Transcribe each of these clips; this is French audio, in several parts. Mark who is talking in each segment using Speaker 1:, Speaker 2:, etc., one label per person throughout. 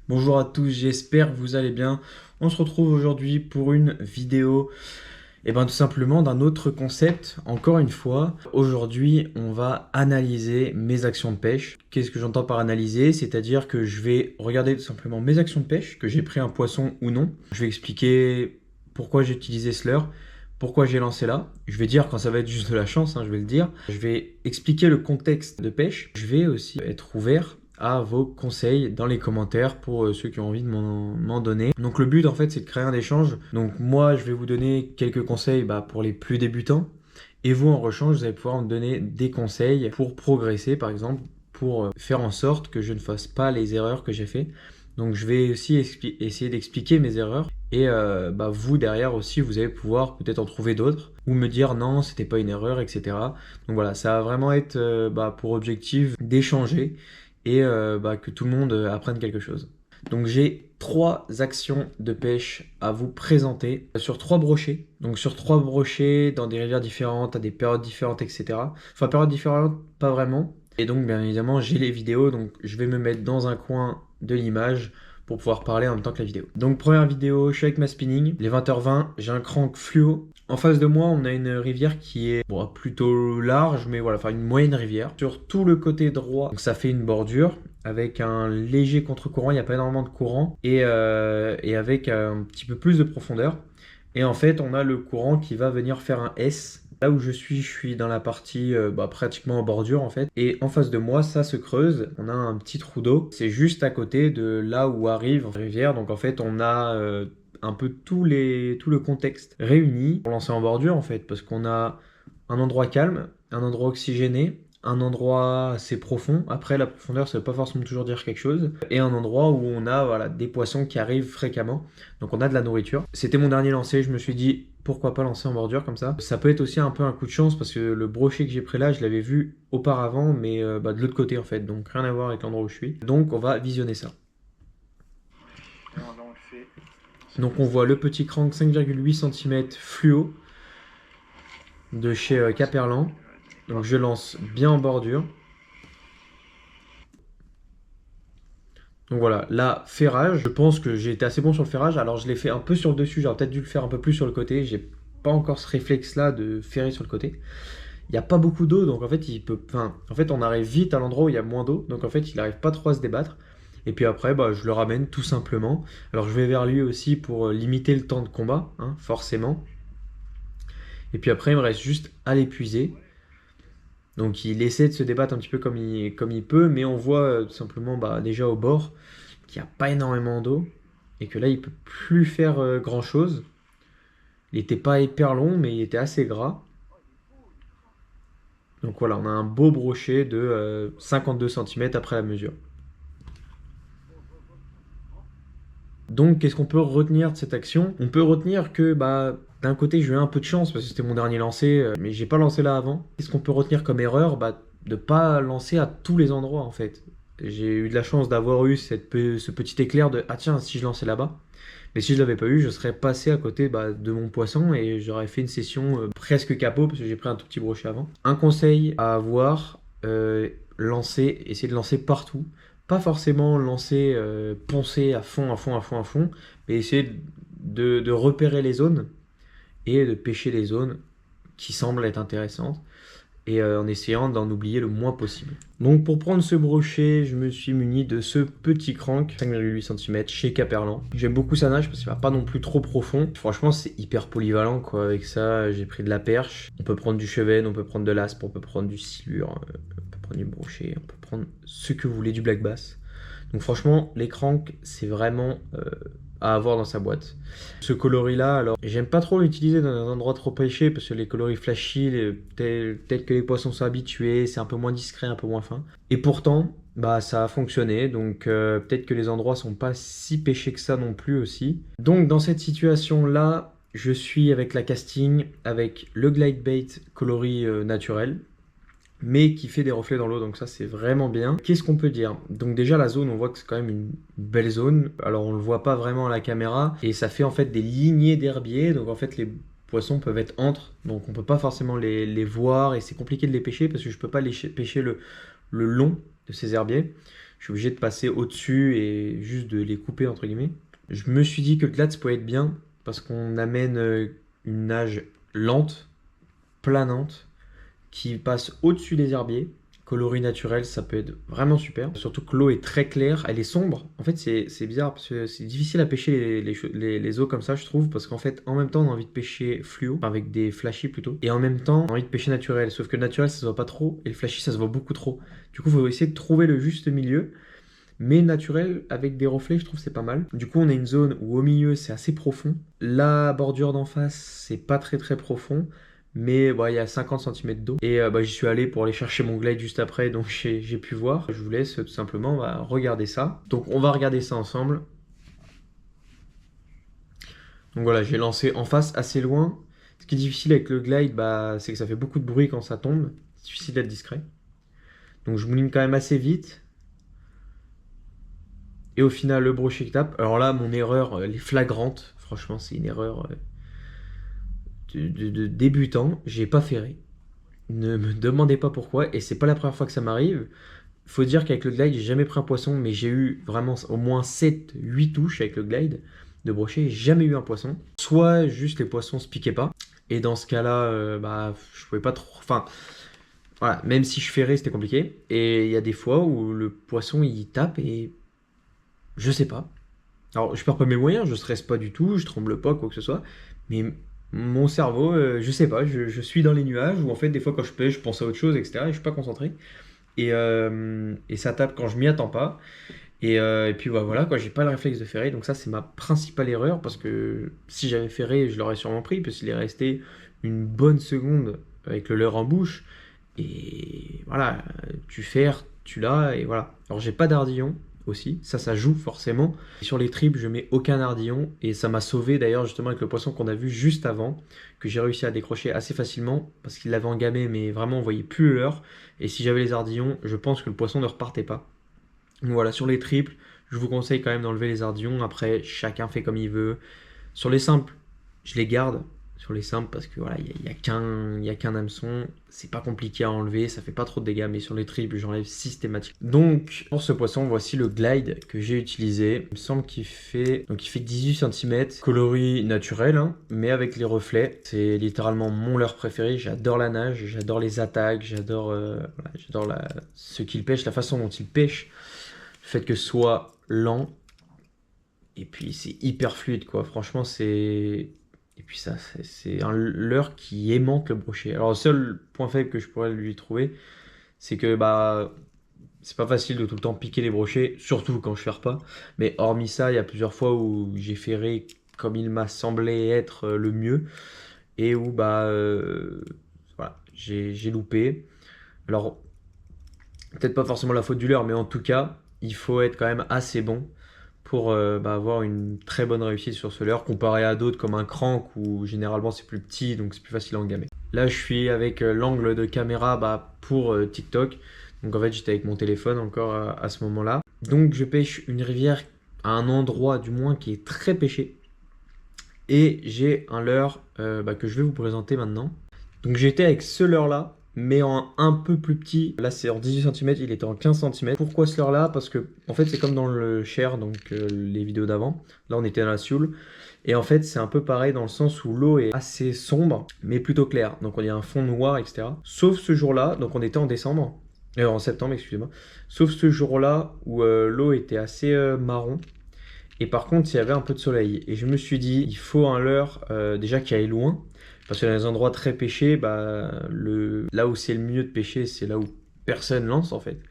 Speaker 1: Bonjour à tous, j'espère que vous allez bien. On se retrouve aujourd'hui pour une vidéo, tout simplement d'un autre concept. Encore une fois, aujourd'hui, on va analyser mes actions de pêche. Qu'est-ce que j'entends par analyser? C'est-à-dire que je vais regarder tout simplement mes actions de pêche, que j'ai pris un poisson ou non. Je vais expliquer pourquoi j'ai utilisé ce leurre, pourquoi j'ai lancé là. Je vais dire quand ça va être juste de la chance, je vais le dire. Je vais expliquer le contexte de pêche. Je vais aussi être ouvert à vos conseils dans les commentaires pour ceux qui ont envie de m'en donner. Donc le but en fait c'est de créer un échange. Donc moi je vais vous donner quelques conseils pour les plus débutants et vous en rechange vous allez pouvoir me donner des conseils pour progresser par exemple pour faire en sorte que je ne fasse pas les erreurs que j'ai fait. Donc je vais aussi essayer d'expliquer mes erreurs et vous derrière aussi vous allez pouvoir peut-être en trouver d'autres ou me dire non c'était pas une erreur etc. Donc voilà ça va vraiment être pour objectif d'échanger et que tout le monde apprenne quelque chose. Donc j'ai trois actions de pêche à vous présenter sur trois brochets. Donc sur trois brochets dans des rivières différentes, à des périodes différentes, etc. Enfin périodes différentes, pas vraiment. Et donc bien évidemment j'ai les vidéos, donc je vais me mettre dans un coin de l'image pour pouvoir parler en même temps que la vidéo. Donc première vidéo, je suis avec ma spinning, les 20h20, j'ai un crank fluo. En face de moi, on a une rivière qui est plutôt large, mais voilà, enfin une moyenne rivière. Sur tout le côté droit, donc ça fait une bordure avec un léger contre-courant, il n'y a pas énormément de courant, et avec un petit peu plus de profondeur. Et en fait, on a le courant qui va venir faire un S. Là où je suis dans la partie pratiquement en bordure en fait. Et en face de moi, ça se creuse. On a un petit trou d'eau. C'est juste à côté de là où arrive la rivière. Donc en fait, on a un peu tout le contexte réuni pour lancer en bordure en fait. Parce qu'on a un endroit calme, un endroit oxygéné, un endroit assez profond. Après, la profondeur, ça ne veut pas forcément toujours dire quelque chose. Et un endroit où on a des poissons qui arrivent fréquemment. Donc on a de la nourriture. C'était mon dernier lancer. Je me suis dit, pourquoi pas lancer en bordure comme ça. Ça peut être aussi un peu un coup de chance parce que le brochet que j'ai pris là, je l'avais vu auparavant, mais de l'autre côté en fait. Donc rien à voir avec l'endroit où je suis. Donc on va visionner ça. Donc on voit le petit crank 5,8 cm fluo de chez Caperlan. Donc je lance bien en bordure. Donc voilà, là, ferrage, je pense que j'ai été assez bon sur le ferrage. Alors je l'ai fait un peu sur le dessus, j'aurais peut-être dû le faire un peu plus sur le côté. J'ai pas encore ce réflexe-là de ferrer sur le côté. Il n'y a pas beaucoup d'eau, donc en fait, on arrive vite à l'endroit où il y a moins d'eau. Donc en fait, il n'arrive pas trop à se débattre. Et puis après, je le ramène tout simplement. Alors je vais vers lui aussi pour limiter le temps de combat, forcément. Et puis après, il me reste juste à l'épuiser. Donc il essaie de se débattre un petit peu comme il peut, mais on voit tout simplement déjà au bord qu'il n'y a pas énormément d'eau et que là il peut plus faire grand chose. Il n'était pas hyper long, mais il était assez gras. Donc voilà, on a un beau brochet de 52 cm après la mesure. Donc qu'est-ce qu'on peut retenir de cette action? On peut retenir que d'un côté j'ai eu un peu de chance parce que c'était mon dernier lancer, mais j'ai pas lancé là avant. Qu'est-ce qu'on peut retenir comme erreur? De pas lancer à tous les endroits en fait. J'ai eu de la chance d'avoir eu ce petit éclair de ah tiens si je lançais là-bas. Mais si je l'avais pas eu, je serais passé à côté de mon poisson et j'aurais fait une session presque capot parce que j'ai pris un tout petit brochet avant. Un conseil à avoir, essayer de lancer partout. Pas forcément lancer, poncer à fond, à fond, à fond, à fond, mais essayer de repérer les zones et de pêcher les zones qui semblent être intéressantes et en essayant d'en oublier le moins possible. Donc pour prendre ce brochet, je me suis muni de ce petit crank 5,8 cm chez Caperlan. J'aime beaucoup sa nage parce qu'il va pas non plus trop profond. Franchement c'est hyper polyvalent quoi. Avec ça j'ai pris de la perche. On peut prendre du chevenne, on peut prendre de l'aspe, on peut prendre du silure, on peut prendre du brochet, on peut prendre ce que vous voulez, du black bass. Donc franchement les cranks c'est vraiment à avoir dans sa boîte. Ce coloris là, alors j'aime pas trop l'utiliser dans un endroit trop pêché parce que les coloris flashy, tels que les poissons sont habitués, c'est un peu moins discret, un peu moins fin. Et pourtant, ça a fonctionné, donc peut-être que les endroits sont pas si pêchés que ça non plus aussi. Donc dans cette situation là, je suis avec la casting, avec le glide bait coloris naturel, mais qui fait des reflets dans l'eau, donc ça c'est vraiment bien. Qu'est-ce qu'on peut dire? Donc déjà la zone, on voit que c'est quand même une belle zone, alors on le voit pas vraiment à la caméra, et ça fait en fait des lignées d'herbiers, donc en fait les poissons peuvent être entre, donc on peut pas forcément les voir, et c'est compliqué de les pêcher, parce que je peux pas les pêcher le long de ces herbiers. je suis obligé de passer au-dessus et juste de les couper entre guillemets. Je me suis dit que le glide pourrait être bien parce qu'on amène une nage lente, planante, qui passe au-dessus des herbiers. Coloris naturel, ça peut être vraiment super. Surtout que l'eau est très claire, elle est sombre. En fait, c'est bizarre parce que c'est difficile à pêcher les eaux comme ça, je trouve, parce qu'en fait, en même temps, on a envie de pêcher fluo, enfin, avec des flashy plutôt, et en même temps, on a envie de pêcher naturel. Sauf que le naturel, ça se voit pas trop, et le flashy, ça se voit beaucoup trop. Du coup, il faut essayer de trouver le juste milieu. Mais naturel, avec des reflets, je trouve c'est pas mal. Du coup, on a une zone où au milieu, c'est assez profond. La bordure d'en face, c'est pas très très profond. Mais bah, il y a 50 cm d'eau. Et bah, j'y suis allé pour aller chercher mon glide juste après, donc j'ai pu voir. Je vous laisse tout simplement regarder ça. Donc on va regarder ça ensemble. Donc voilà, j'ai lancé en face assez loin. Ce qui est difficile avec le glide, bah, c'est que ça fait beaucoup de bruit quand ça tombe. C'est difficile d'être discret. Donc je mouline quand même assez vite. Et au final, le brochet qui tape. Alors là, mon erreur, elle est flagrante. Franchement, c'est une erreur de débutant. J'ai pas ferré. Ne me demandez pas pourquoi. Et c'est pas la première fois que ça m'arrive. Faut dire qu'avec le glide, j'ai jamais pris un poisson, mais j'ai eu vraiment au moins 7-8 touches avec le glide de brochet. J'ai jamais eu un poisson. Soit juste les poissons se piquaient pas. Et dans ce cas-là, bah, je pouvais pas trop. Enfin, voilà, même si je ferrais, c'était compliqué. Et il y a des fois où le poisson il tape et je sais pas. Alors, je perds pas mes moyens, je stresse pas du tout, je tremble pas, quoi que ce soit. Mais mon cerveau, je sais pas, je suis dans les nuages, où en fait, des fois, quand je pêche, je pense à autre chose, etc. Et je suis pas concentré. Et ça tape quand je m'y attends pas. Et puis bah, voilà, quoi, j'ai pas le réflexe de ferrer. Donc ça, c'est ma principale erreur, parce que si j'avais ferré, je l'aurais sûrement pris, parce qu'il est resté une bonne seconde avec le leurre en bouche. Et voilà, tu ferres, tu l'as, et voilà. Alors j'ai pas d'ardillon aussi, ça joue forcément. Sur les tripes, je mets aucun ardillon, et ça m'a sauvé d'ailleurs justement avec le poisson qu'on a vu juste avant, que j'ai réussi à décrocher assez facilement, parce qu'il l'avait engamé, mais vraiment on voyait plus le leurre. Et si j'avais les ardillons, je pense que le poisson ne repartait pas. Donc voilà, sur les triples, je vous conseille quand même d'enlever les ardillons. Après, chacun fait comme il veut. Sur les simples, je les garde. Sur les simples, parce que voilà, il y a qu'un hameçon. C'est pas compliqué à enlever, ça fait pas trop de dégâts. Mais sur les triples, j'enlève systématiquement. Donc, pour ce poisson, voici le glide que j'ai utilisé. Il me semble qu'il fait, donc il fait 18 cm. Coloris naturel, hein, mais avec les reflets. C'est littéralement mon leurre préféré. J'adore la nage, j'adore les attaques, j'adore ce qu'il pêche, la façon dont il pêche. Le fait que ce soit lent, et puis c'est hyper fluide, quoi. Franchement, c'est... Et puis ça, c'est un leurre qui aimante le brochet. Alors, le seul point faible que je pourrais lui trouver, c'est que bah, c'est pas facile de tout le temps piquer les brochets, surtout quand je ferre pas. Mais hormis ça, il y a plusieurs fois où j'ai ferré comme il m'a semblé être le mieux, et où bah, voilà, j'ai loupé. Alors, peut-être pas forcément la faute du leurre, mais en tout cas, il faut être quand même assez bon pour bah, avoir une très bonne réussite sur ce leurre, comparé à d'autres comme un crank où généralement c'est plus petit, donc c'est plus facile à engamer. Là, je suis avec l'angle de caméra bah, pour TikTok, donc en fait j'étais avec mon téléphone encore à ce moment-là. Donc je pêche une rivière à un endroit du moins qui est très pêché, et j'ai un leurre bah, que je vais vous présenter maintenant. Donc j'étais avec ce leurre-là, mais en un peu plus petit. Là, c'est en 18 cm, il était en 15 cm. Pourquoi ce leurre-là? Parce que, en fait, c'est comme dans le Cher, donc les vidéos d'avant. Là, on était dans la Sioule. Et en fait, c'est un peu pareil dans le sens où l'eau est assez sombre, mais plutôt claire. Donc, on y a un fond noir, etc. Sauf ce jour-là, donc on était en décembre. En septembre, excusez-moi. Sauf ce jour-là où l'eau était assez marron. Et par contre, il y avait un peu de soleil. Et je me suis dit, il faut un leurre déjà qui aille loin. Parce que dans les endroits très pêchés, bah, là où c'est le mieux de pêcher, c'est là où personne lance en fait.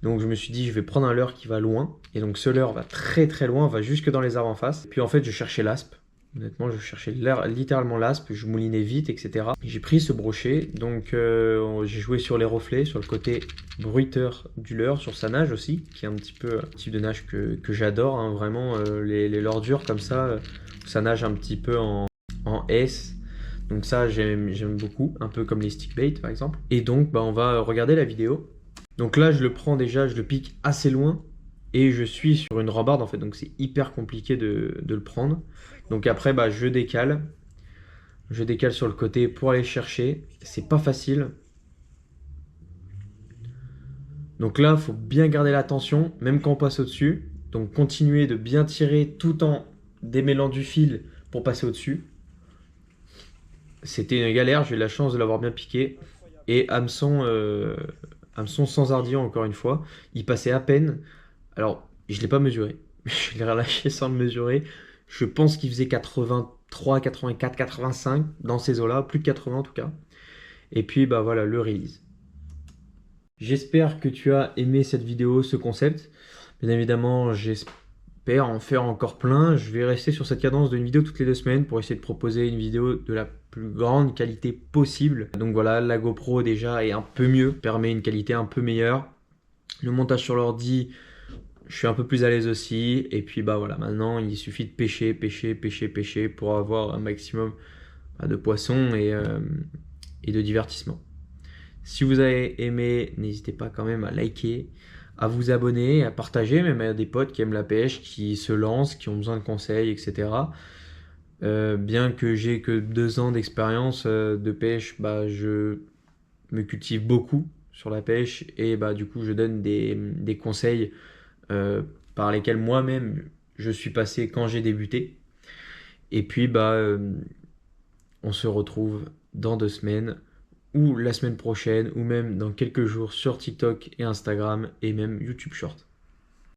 Speaker 1: Donc je me suis dit, je vais prendre un leurre qui va loin. Et donc ce leurre va très très loin, va jusque dans les arbres en face. Et puis en fait, je cherchais l'aspe. Honnêtement, je cherchais littéralement l'aspe, je moulinais vite, etc. J'ai pris ce brochet, donc j'ai joué sur les reflets, sur le côté bruiteur du leurre, sur sa nage aussi, qui est un petit peu un type de nage que j'adore, hein, vraiment, les leurres dures comme ça, ça nage un petit peu en S. Donc ça, j'aime beaucoup, un peu comme les stickbait par exemple. Et donc, bah, on va regarder la vidéo. Donc là, je le prends déjà, je le pique assez loin. Et je suis sur une rambarde en fait, donc c'est hyper compliqué de le prendre. Donc après, bah, je décale. Je décale sur le côté pour aller chercher. C'est pas facile. Donc là, il faut bien garder la tension, même quand on passe au-dessus. Donc continuer de bien tirer tout en démêlant du fil pour passer au-dessus. C'était une galère, j'ai eu la chance de l'avoir bien piqué. Et hameçon sans ardillon encore une fois. Il passait à peine. Alors, je ne l'ai pas mesuré. Je l'ai relâché sans le mesurer. Je pense qu'il faisait 83, 84, 85 dans ces eaux-là, plus de 80 en tout cas. Et puis bah voilà, le release. J'espère que tu as aimé cette vidéo, ce concept. Bien évidemment, j'espère en faire encore plein. Je vais rester sur cette cadence d'une vidéo toutes les 2 semaines pour essayer de proposer une vidéo de la plus grande qualité possible. Donc voilà, la GoPro déjà est un peu mieux, permet une qualité un peu meilleure. Le montage sur l'ordi, je suis un peu plus à l'aise aussi. Et puis bah voilà, maintenant il suffit de pêcher, pêcher, pêcher, pêcher pour avoir un maximum de poissons et de divertissement. Si vous avez aimé, n'hésitez pas quand même à liker, à vous abonner, à partager, même à des potes qui aiment la pêche, qui se lancent, qui ont besoin de conseils, etc. Bien que j'ai que 2 ans d'expérience de pêche, bah, je me cultive beaucoup sur la pêche et bah, du coup je donne des conseils par lesquels moi-même je suis passé quand j'ai débuté. Et puis bah, on se retrouve dans 2 semaines ou la semaine prochaine ou même dans quelques jours sur TikTok et Instagram et même YouTube Short.